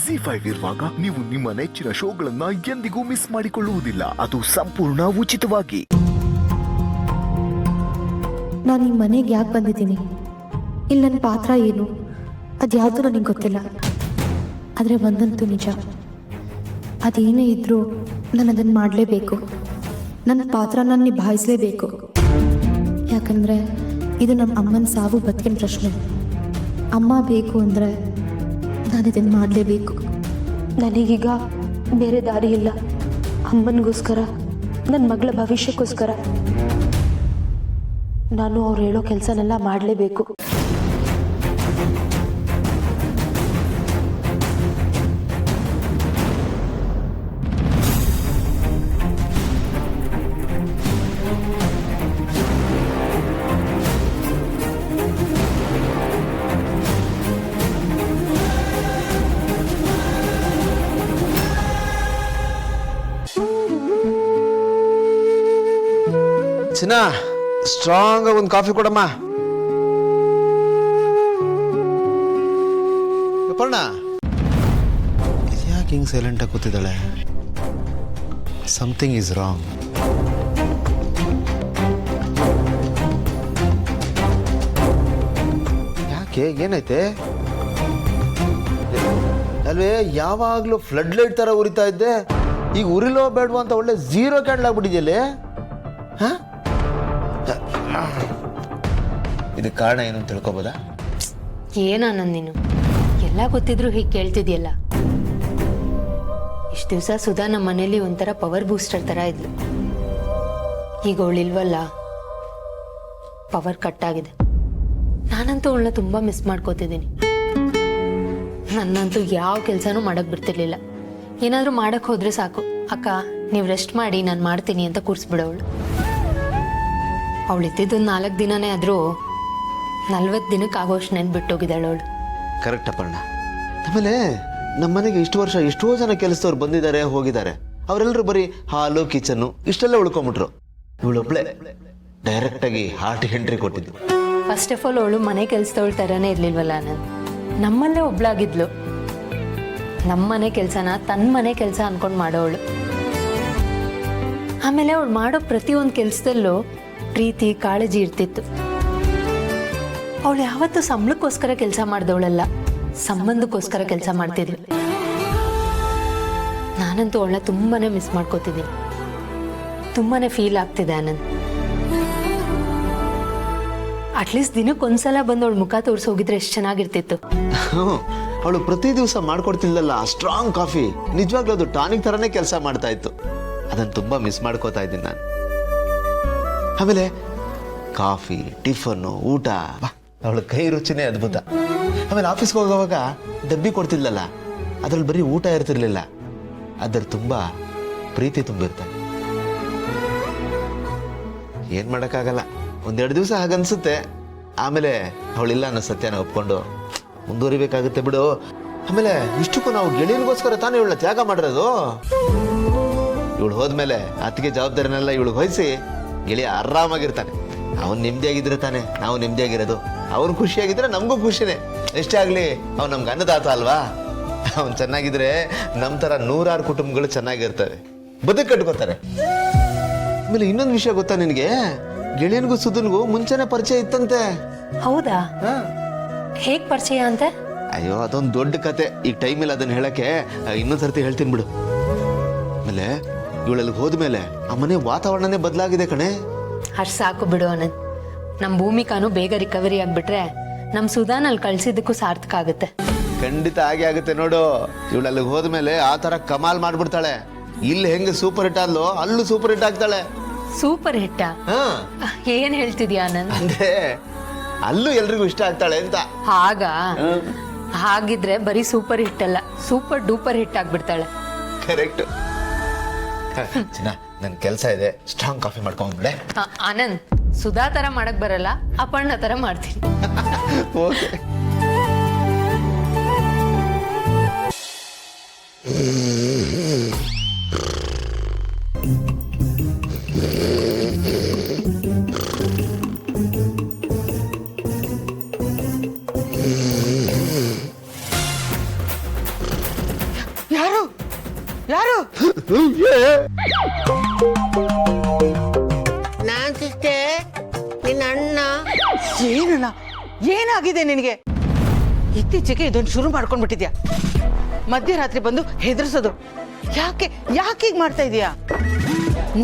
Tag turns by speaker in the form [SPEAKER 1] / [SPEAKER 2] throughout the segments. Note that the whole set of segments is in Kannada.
[SPEAKER 1] ಜಿ5 ಇರುವಾಗ ನೀವು ನಿಮ್ಮ ನೆಚ್ಚಿನ ಶೋಗಳನ್ನ ಎಂದಿಗೂ ಮಿಸ್ ಮಾಡಿಕೊಳ್ಳುವುದಿಲ್ಲ. ಅದು ಸಂಪೂರ್ಣ ಉಚಿತವಾಗಿ.
[SPEAKER 2] ನಾನು ಈ ಮನೆಗೆ ಯಾಕೆ ಬಂದಿದ್ದೀನಿ, ಇಲ್ಲಿ ನನ್ನ ಪಾತ್ರ ಏನು, ಅದ್ಯಾವುದು ನನಗೆ ಗೊತ್ತಿಲ್ಲ. ಆದರೆ ಒಂದಂತೂ ನಿಜ, ಅದೇನೇ ಇದ್ರೂ ನಾನು ಅದನ್ನು ಮಾಡಲೇಬೇಕು. ನನ್ನ ಪಾತ್ರ ನಾನು ನಿಭಾಯಿಸಲೇಬೇಕು. ಯಾಕಂದರೆ ಇದು ನಮ್ಮ ಅಮ್ಮನ ಸಾವು ಬದುಕಿನ ಪ್ರಶ್ನೆ. ಅಮ್ಮ ಬೇಕು ಅಂದರೆ ನಾನು ಇದನ್ನು ಮಾಡಲೇಬೇಕು. ನನಗೀಗ ಬೇರೆ ದಾರಿ ಇಲ್ಲ. ಅಮ್ಮನಿಗೋಸ್ಕರ, ನನ್ನ ಮಗಳ ಭವಿಷ್ಯಕ್ಕೋಸ್ಕರ ನಾನು ಅವ್ರು ಹೇಳೋ ಕೆಲಸನೆಲ್ಲ ಮಾಡಲೇಬೇಕು.
[SPEAKER 3] ಚಿನ್ನ, ಸ್ಟ್ರಾಂಗ್ ಒಂದು ಕಾಫಿ ಕೊಡಮ್ಮ. ಪರ್ಣ ಯಾಕೆ ಹಿಂಗೆ ಸೈಲೆಂಟಾಗಿ ಕೂತಿದ್ದಾಳೆ? Something is wrong. ಯಾಕೆ, ಏನೈತೆ? ಅಲ್ವೇ ಯಾವಾಗಲೂ ಫ್ಲಡ್ ಲೈಟ್ ಥರ ಉರಿತಾ ಇದ್ದೆ, ಈಗ ಉರಿಲೋ ಬೇಡವಾ ಅಂತ ಒಳ್ಳೆ ಝೀರೋ ಕ್ಯಾಂಡಲ್ ಆಗ್ಬಿಟ್ಟಿದೆಯಲ್ಲೇ. ಹಾ, ಇದಕ್ಕೆ ಕಾರಣ ಏನು ಅಂತ ತಿಳ್ಕೊಬೋದಾ?
[SPEAKER 4] ಏನಾನಂದ್ ನೀನು ಎಲ್ಲ ಗೊತ್ತಿದ್ರು ಹೀಗೆ ಕೇಳ್ತಿದ್ಯಲ್ಲ. ಇಷ್ಟು ದಿವಸ ಸುಧಾ ನಮ್ಮ ಮನೇಲಿ ಒಂಥರ ಪವರ್ ಬೂಸ್ಟರ್ ಥರ ಇದ್ಲು. ಈಗ ಅವಳಿಲ್ವಲ್ಲ, ಪವರ್ ಕಟ್ ಆಗಿದೆ. ನಾನಂತೂ ಅವಳನ್ನ ತುಂಬ ಮಿಸ್ ಮಾಡ್ಕೋತಿದ್ದೀನಿ. ನನ್ನಂತೂ ಯಾವ ಕೆಲಸನೂ ಮಾಡಕ್ಕೆ ಬಿಡ್ತಿರ್ಲಿಲ್ಲ. ಏನಾದರೂ ಮಾಡಕ್ಕೆ ಹೋದ್ರೆ ಸಾಕು, ಅಕ್ಕ ನೀವು ರೆಸ್ಟ್ ಮಾಡಿ ನಾನು ಮಾಡ್ತೀನಿ ಅಂತ ಕೂರಿಸ್ಬಿಡೋಳು. ಅವಳು ಇದ್ದಿದ್ದೊಂದು 4 ದಿನನೇ ಆದರೂ 40 ದಿನಕ್ಕೆ ಆಗೋಷ್ಟು ನೆನ್ಬಿಟ್ಟೋಗಿದ್ದಾಳೆ ಅವಳು.
[SPEAKER 3] ಕರೆಕ್ಟ್ ಅಪ್ಪಣ್ಣ. ಆಮೇಲೆ ನಮ್ಮ ಮನೆಗೆ ಇಷ್ಟು ವರ್ಷ ಎಷ್ಟೋ ಜನ ಕೆಲಸದವ್ರು ಬಂದಿದ್ದಾರೆ ಹೋಗಿದ್ದಾರೆ. ಅವರೆಲ್ಲರೂ ಬರೀ ಹಾಲು ಕಿಚನ್ನು ಇಷ್ಟೆಲ್ಲ ಉಳ್ಕೊಂಬಿಟ್ರು. ಇವಳೊಬ್ಳೆ ಡೈರೆಕ್ಟಾಗಿ ಹಾರ್ಟ್ ಎಂಟ್ರಿ ಕೊಟ್ಟಿದ್ದು.
[SPEAKER 4] ಫಸ್ಟ್ ಆಫ್ ಆಲ್ ಅವಳು ಮನೆ ಕೆಲಸದವಳ ಥರನೇ ಇರಲಿಲ್ವಲ್ಲ. ನಾನು ನಮ್ಮಲ್ಲೇ ಒಬ್ಳಾಗಿದ್ಲು. ನಮ್ಮ ಮನೆ ಕೆಲಸನ ತನ್ನ ಮನೆ ಕೆಲಸ ಅನ್ಕೊಂಡು ಮಾಡೋವಳು. ಆಮೇಲೆ ಅವಳು ಮಾಡೋ ಪ್ರತಿಯೊಂದು ಕೆಲಸದಲ್ಲೂ ಪ್ರೀತಿ ಕಾಳಜಿ ಇರ್ತಿತ್ತು. ಅವಳು ಯಾವತ್ತೂ ಸಂಬಳಕ್ಕೋಸ್ಕರ ಕೆಲಸ ಮಾಡಿದವಳಲ್ಲ, ಸಂಬಂಧಕ್ಕೋಸ್ಕರ ಕೆಲಸ ಮಾಡ್ತಿದ್ಲು. ನಾನಂತೂ ಅವಳನ್ನ ತುಂಬಾನೇ ಮಿಸ್ ಮಾಡ್ಕೋತಿದ್ದೀನಿ. ತುಂಬಾನೇ ಫೀಲ್ ಆಗ್ತಿದೆ ಆನಂದ್. ಅಟ್ಲೀಸ್ಟ್ ದಿನಕ್ಕೊಂದ್ಸಲ ಬಂದು ಅವಳು ಮುಖ ತೋರಿಸಿ ಹೋಗಿದ್ರೆ ಎಷ್ಟು ಚೆನ್ನಾಗಿರ್ತಿತ್ತು.
[SPEAKER 3] ಅವಳು ಪ್ರತಿ ದಿವಸ ಮಾಡ್ಕೊಡ್ತಿಲ್ಲಲ್ಲ ಸ್ಟ್ರಾಂಗ್ ಕಾಫಿ, ನಿಜವಾಗ್ಲೂ ಅದು ಟಾನಿಕ್ ಥರನೇ ಕೆಲಸ ಮಾಡ್ತಾ ಇತ್ತು. ಅದನ್ನು ತುಂಬ ಮಿಸ್ ಮಾಡ್ಕೋತಾ ಇದ್ದೀನಿ ನಾನು. ಆಮೇಲೆ ಕಾಫಿ, ಟಿಫನ್ನು, ಊಟ, ಅವಳ ಕೈ ರುಚಿನೇ ಅದ್ಭುತ. ಆಮೇಲೆ ಆಫೀಸ್ಗೆ ಹೋಗೋವಾಗ ಡಬ್ಬಿ ಕೊಡ್ತಿದ್ಲಲ್ಲ, ಅದ್ರಲ್ಲಿ ಬರೀ ಊಟ ಇರ್ತಿರ್ಲಿಲ್ಲ, ಅದ್ರಲ್ಲಿ ತುಂಬ ಪ್ರೀತಿ ತುಂಬಿರ್ತಾನೆ. ಏನು ಮಾಡೋಕ್ಕಾಗಲ್ಲ, 1-2 ದಿವಸ ಹಾಗನ್ಸುತ್ತೆ. ಆಮೇಲೆ ಅವಳಿಲ್ಲ ಅನ್ನೋ ಸತ್ಯನ ಒಪ್ಕೊಂಡು ಮುಂದುವರಿಬೇಕಾಗುತ್ತೆ ಬಿಡು. ಆಮೇಲೆ ಇಷ್ಟಕ್ಕೂ ನಾವು ಗೆಳೆಯನಿಗೋಸ್ಕರ ತಾನೇ ಇವಳನ್ನ ತ್ಯಾಗ ಮಾಡಿರೋದು. ಇವಳು ಹೋದ್ಮೇಲೆ ಅತ್ತಿಗೆ ಜವಾಬ್ದಾರಿನೆಲ್ಲ ಇವಳಿಗೆ ವಹಿಸಿ ಗೆಳೆಯ ಆರಾಮಾಗಿರ್ತಾನೆ. ಅವನು ನೆಮ್ಮದಿಯಾಗಿದ್ರೆ ತಾನೆ ನಾವು ನೆಮ್ಮದಿಯಾಗಿರೋದು. ಅವನು ಖುಷಿಯಾಗಿದ್ರೆ ನಮಗೂ ಖುಷಿನೇ. ಎಷ್ಟೇ ಆಗಲಿ ಅವ್ನು ನಮ್ಗೆ ಅನ್ನದಾತ ಅಲ್ವಾ. ಅವನು ಚೆನ್ನಾಗಿದ್ರೆ ನಮ್ಮ ಥರ 100 ಕುಟುಂಬಗಳು ಚೆನ್ನಾಗಿರ್ತವೆ, ಬದುಕು ಕಟ್ಕೋತಾರೆ. ಆಮೇಲೆ ಇನ್ನೊಂದು ವಿಷಯ ಗೊತ್ತಾ ನಿನಗೆ? ಗೆಳೆಯನಿಗೂ ಸುಧನ್ಗೂ ಮುಂಚೆನೆ ಪರಿಚಯ ಇತ್ತಂತೆ.
[SPEAKER 4] ಹೌದಾ? ಹೇಗ್ ಪರಿಚಯ ಅಂತೆ?
[SPEAKER 3] ಅಯ್ಯೋ ಅದೊಂದು ದೊಡ್ಡ ಕತೆ. ಈಗ ಟೈಮ್ ಇಲ್ಲ ಅದನ್ನ ಹೇಳಕ್ಕೆ, ಇನ್ನೊಂದು ಸರ್ತಿ ಹೇಳ್ತೀನಿ ಬಿಡು. ಆಮೇಲೆ ಇವಳಲ್ಲಿ ಹೋದ್ಮೇಲೆ ಆ ಮನೆ ವಾತಾವರಣನೇ ಬದಲಾಗಿದೆ ಕಣೆ.
[SPEAKER 4] ಅಷ್ಟು ಸಾಕು ಬಿಡು ಆನಂದ್. ನಮ್ಮ ಭೂಮಿಕಾನು ಬೇಗ ರಿಕವರಿ ಆಗ್ಬಿಟ್ರೆ ನಮ್ಮ ಸುಧಾನಲ್ಲಿ ಕಳ್ಸಿದ್ದಕ್ಕೂ ಸಾರ್ಥಕ ಆಗುತ್ತೆ.
[SPEAKER 3] ಖಂಡಿತ ಹಾಗೆ ಆಗುತ್ತೆ ನೋಡು. ಇವಳಲ್ಲಿ ಹೋದ್ಮೇಲೆ ಆ ಥರ ಕಮಾಲ್ ಮಾಡ್ಬಿಡ್ತಾಳೆ. ಇಲ್ಲಿ ಹೆಂಗೆ ಸೂಪರ್ ಹಿಟ್ ಆದ್ಲೋ ಅಲ್ಲೂ ಸೂಪರ್ ಹಿಟ್ ಆಗ್ತಾಳೆ.
[SPEAKER 4] ಸೂಪರ್ ಹಿಟ್ಟ? ಏನ್ ಹೇಳ್ತಿದ್ಯಾ ಆನಂದ್?
[SPEAKER 3] ಅಂದ್ರೆ ಅಲ್ಲೂ ಎಲ್ರಿಗೂ ಇಷ್ಟ ಆಗ್ತಾಳೆ ಅಂತ.
[SPEAKER 4] ಹಾಗಿದ್ರೆ ಬರೀ ಸೂಪರ್ ಹಿಟ್ ಅಲ್ಲ, ಸೂಪರ್ ಡೂಪರ್ ಹಿಟ್ ಆಗ್ಬಿಡ್ತಾಳೆ.
[SPEAKER 3] ಕರೆಕ್ಟ್. ಚಿನ್ನ, ನನ್ ಕೆಲಸ ಇದೆ, ಸ್ಟ್ರಾಂಗ್ ಕಾಫಿ ಮಾಡ್ಕೊಂಡ್ಬಿಡೆ.
[SPEAKER 4] ಆನಂದ್, ಸುಧಾ ತರ ಮಾಡಕ್ ಬರಲ್ಲ, ಅಪರ್ಣ ತರ ಮಾಡ್ತೀನಿ.
[SPEAKER 3] ಓಕೆ.
[SPEAKER 5] ಯಾರು ಯಾರು?
[SPEAKER 6] ನಾನ್ ಸಿಸ್ಟರ್, ನಿನ್ನ ಅಣ್ಣ.
[SPEAKER 5] ಏನಣ್ಣ, ಏನಾಗಿದೆ ನಿನಗೆ? ಇತ್ತೀಚೆಗೆ ಇದೊಂದು ಶುರು ಮಾಡ್ಕೊಂಡ್ಬಿಟ್ಟಿದ್ಯಾ. ಮಧ್ಯರಾತ್ರಿ ಬಂದು ಹೆದರ್ಸೋದು. ಯಾಕೆ ಹೀಗೆ ಮಾಡ್ತಾ ಇದೀಯಾ?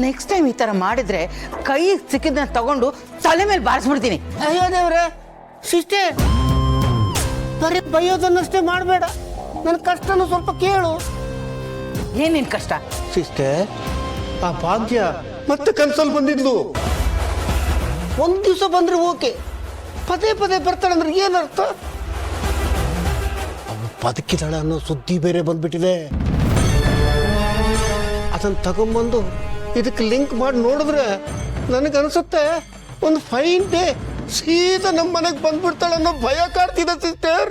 [SPEAKER 5] ನೆಕ್ಸ್ಟ್ ಟೈಮ್ ಈ ತರ ಮಾಡಿದ್ರೆ ಕೈ ಸಿಕ್ಕಿದ್ನ ತಗೊಂಡು ತಲೆ ಮೇಲೆ ಬಾರಿಸ್ಬಿಡ್ತೀನಿ.
[SPEAKER 6] ಅಯ್ಯೋ ದೇವ್ರೆ, ಸಿಸ್ಟರ್ ಬರೀ ಬೈಯೋದನ್ನಷ್ಟೇ ಮಾಡಬೇಡ, ನನ್ನ ಕಷ್ಟನೂ ಸ್ವಲ್ಪ ಕೇಳು.
[SPEAKER 5] ಏನೇನ್ ಕಷ್ಟ?
[SPEAKER 6] ಸಿಸ್ಟರ್, ಆ ಭಾಗ್ಯ ಮತ್ತೆ ಕನ್ಸಲ್ಲಿ ಬಂದಿದ್ಲು. ಒಂದ್ ದಿವಸ ಬಂದ್ರೆ ಓಕೆ, ಪದೇ ಪದೇ ಬರ್ತಾಳಂದ್ರೆ ಏನರ್ಥ? ಅವಳು ಬದುಕಿದಾಳೆ ಅನ್ನೋ ಸುದ್ದಿ ಬೇರೆ ಬಂದ್ಬಿಟ್ಟಿದೆ. ಅದನ್ನ ತಗೊಂಬಂದು ಇದಕ್ಕೆ ಲಿಂಕ್ ಮಾಡಿ ನೋಡಿದ್ರೆ ನನಗನ್ಸುತ್ತೆ ಒಂದು ಫೈನ್ ಡೇ ಸೀದಾ ನಮ್ಮ ಮನೆಗೆ ಬಂದ್ಬಿಡ್ತಾಳೆ ಅನ್ನೋ ಭಯ ಕಾಡ್ತಿದೆ ಸಿಸ್ಟರ್.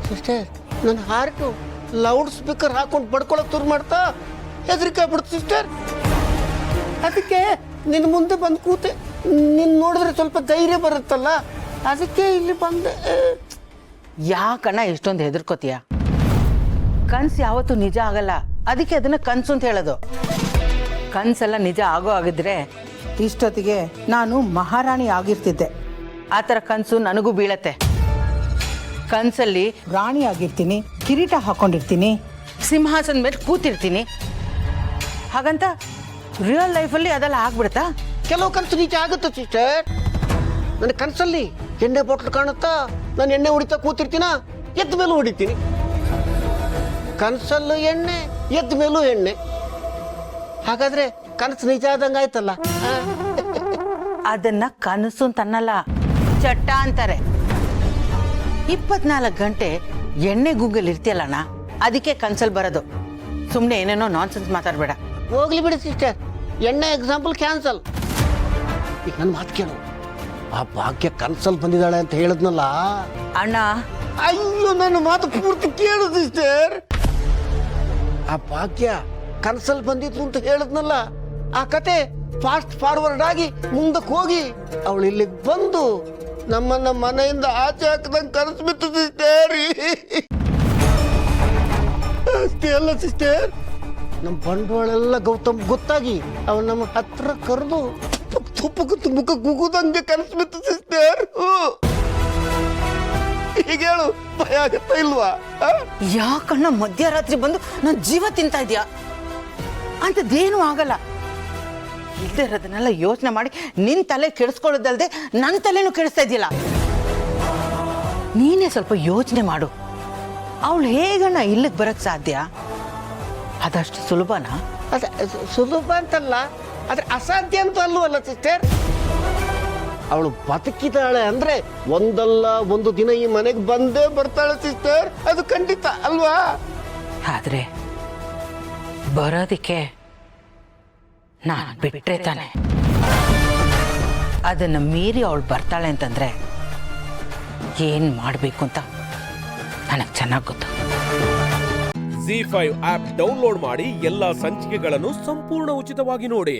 [SPEAKER 6] ಸಿಸ್ಟರ್, ನನ್ನ ಹಾರ್ಟು ಲೌಡ್ ಸ್ಪೀಕರ್ ಹಾಕೊಂಡು ಬಡ್ಕೊಳಕ್ ಶುರು ಮಾಡ್ತಾ ಹೆದರಿಕೆ ಆಗ್ಬಿಡ್ತು ಸಿಸ್ಟರ್. ಅದಕ್ಕೆ ನಿನ್ನ ಮುಂದೆ ಬಂದು ಕೂತೆ, ನಿನ್ನ ನೋಡಿದ್ರೆ ಸ್ವಲ್ಪ ಧೈರ್ಯ ಬರುತ್ತಲ್ಲ, ಅದಕ್ಕೆ ಇಲ್ಲಿ ಬಂದೆ.
[SPEAKER 5] ಯಾಕಣ್ಣ ಇಷ್ಟೊಂದು ಹೆದರ್ಕೋತೀಯ? ಕನ್ಸು ಯಾವತ್ತೂ ನಿಜ ಆಗಲ್ಲ, ಅದಕ್ಕೆ ಅದನ್ನ ಕನ್ಸು ಅಂತ ಹೇಳೋದು. ಕನ್ಸೆಲ್ಲ ನಿಜ ಆಗೋ ಆಗಿದ್ರೆ ಇಷ್ಟೊತ್ತಿಗೆ ನಾನು ಮಹಾರಾಣಿ ಆಗಿರ್ತಿದ್ದೆ. ಆ ಥರ ಕನ್ಸು ನನಗೂ ಬೀಳತ್ತೆ. ಕನ್ಸಲ್ಲಿ ರಾಣಿ ಆಗಿರ್ತೀನಿ, ಕಿರೀಟ ಹಾಕೊಂಡಿರ್ತೀನಿ, ಸಿಂಹಾಸನ ಮೇಲೆ ಕೂತಿರ್ತೀನಿ. ಹಾಗಂತ ರಿಯಲ್ ಲೈಫಲ್ಲಿ ಅದೆಲ್ಲ ಆಗ್ಬಿಡುತ್ತಾ?
[SPEAKER 6] ಕೆಲವು ಕನಸು ನಿಜ ಆಗುತ್ತೆ ಸಿಸ್ಟರ್. ನನ್ನ ಕನಸಲ್ಲಿ ಎಣ್ಣೆ ಬಾಟ್ಲು ಕಾಣುತ್ತಾ, ನಾನು ಎಣ್ಣೆ ಹೊಡಿತಾ ಕೂತಿರ್ತೀನ, ಎದ್ದ ಮೇಲೂ ಹೊಡಿತೀನಿ. ಕನಸಲ್ಲೂ ಎಣ್ಣೆ, ಎದ್ದ ಮೇಲೂ ಎಣ್ಣೆ. ಹಾಗಾದ್ರೆ ಕನಸು ನಿಜ ಆದಂಗೆ ಆಯ್ತಲ್ಲ.
[SPEAKER 5] ಅದನ್ನ ಕನಸು ಅಂತ ಅನ್ನಲ್ಲ, ಚಟ್ಟ ಅಂತಾರೆ. 24 ಗಂಟೆ ಎಣ್ಣೆ ಗುಗ್ಗಲ್ ಇರ್ತೀಯಲ್ಲಣ್ಣ, ಅದಕ್ಕೆ ಕನ್ಸಲ್ ಬರೋದು. ಸುಮ್ಮನೆ ಏನೇನೋ ನಾನ್ಸೆನ್ಸ್ ಮಾತಾಡಬೇಡ.
[SPEAKER 6] ಹೋಗ್ಲಿ ಬಿಡಿ ಸಿಸ್ಟರ್, ಎಣ್ಣೆ ಎಕ್ಸಾಂಪಲ್ ಕ್ಯಾನ್ಸಲ್. ಈಗ ನನ್ನ ಮಾತು ಕೇಳು, ಆ ಭಾಗ್ಯ ಕನಸಲ್ಲಿ ಬಂದಿದ್ದಾಳೆ ಅಂತ ಹೇಳಿದ್ನಲ್ಲ
[SPEAKER 5] ಅಣ್ಣ.
[SPEAKER 6] ಅಯ್ಯೋ, ನನ್ನ ಮಾತು ಪೂರ್ತಿ ಕೇಳು ಸಿಸ್ಟರ್. ಆ ಭಾಗ್ಯ ಕನಸಲ್ಲಿ ಬಂದಿದ್ರು ಅಂತ ಹೇಳಿದ್ನಲ್ಲ, ಆ ಕತೆ ಫಾಸ್ಟ್ ಫಾರ್ವರ್ಡ್ ಆಗಿ ಮುಂದಕ್ಕೆ ಹೋಗಿ ಅವಳು ಇಲ್ಲಿಗೆ ಬಂದು ನಮ್ಮನ್ನ ಮನೆಯಿಂದ ಆಚೆ ಹಾಕದಂಗೆ ಕನಸು ಬಿತ್ತು ಸಿಸ್ಟರ್. ಅಷ್ಟೇ ಅಲ್ಲ ಸಿಸ್ಟರ್, ನಮ್ಮ ಬಂಡವಾಳೆಲ್ಲ ಗೌತಮ್ ಗೊತ್ತಾಗಿ ಅವಳು ನಮ್ಮ ಹತ್ರ ಕರೆದು ತುಪ್ಪಕ್ಕೆ ಮುಖ ಕುಗುದಂಗೆ ಕನಸು ಬಿತ್ತು ಸಿಸ್ಟರ್. ಈಗ ಹೇಳು, ಭಯ ಆಗತ್ತಾ ಇಲ್ವಾ?
[SPEAKER 5] ಯಾಕಣ್ಣ ಮಧ್ಯರಾತ್ರಿ ಬಂದು ನನ್ನ ಜೀವ ತಿಂತಾ ಇದೆಯಾ? ಅಂಥದ್ದೇನೂ ಆಗಲ್ಲ. ಇಲ್ಲದೆ ಇರೋದನ್ನೆಲ್ಲ ಯೋಚನೆ ಮಾಡಿ ನಿನ್ನ ತಲೆ ಕೆಡಿಸ್ಕೊಳ್ಳೋದಲ್ದೆ ನನ್ನ ತಲೆನೂ ಕೆಡಿಸ್ತಾ ಇದೆಯಲ್ಲ. ನೀನೇ ಸ್ವಲ್ಪ ಯೋಚನೆ ಮಾಡು. ಅವಳು ಹೇಗಣ್ಣ ಇಲ್ಲಿಗೆ ಬರಕ್ ಸಾಧ್ಯ? ಅದಷ್ಟು ಸುಲಭನಾ?
[SPEAKER 6] ಅದೇ ಸುಲಭ ಅಂತಲ್ಲ, ಆದ್ರೆ ಅಸಾಧ್ಯ ಅಂತ ಅಲ್ವಲ್ಲ ಸಿಸ್ಟರ್. ಅವಳು ಬದುಕಿದಾಳೆ ಅಂದ್ರೆ ಒಂದಲ್ಲ ಒಂದು ದಿನ ಈ ಮನೆಗೆ ಬಂದೇ ಬರ್ತಾಳೆ ಸಿಸ್ಟರ್, ಅದು ಖಂಡಿತ ಅಲ್ವಾ?
[SPEAKER 5] ಆದ್ರೆ ಬರೋದಿಕ್ಕೆ ನಾನು ಬಿಟ್ರೆ ತಾನೆ. ಅದನ್ನ ಮೀರಿ ಅವಳು ಬರ್ತಾಳೆ ಅಂತಂದ್ರೆ ಏನ್ ಮಾಡ್ಬೇಕು ಅಂತ ನನಗೆ ಚೆನ್ನಾಗಿ ಗೊತ್ತು.
[SPEAKER 7] ZEE5 ಆಪ್ ಡೌನ್ಲೋಡ್ ಮಾಡಿ ಎಲ್ಲಾ ಸಂಚಿಕೆಗಳನ್ನು ಸಂಪೂರ್ಣ ಉಚಿತವಾಗಿ ನೋಡಿ.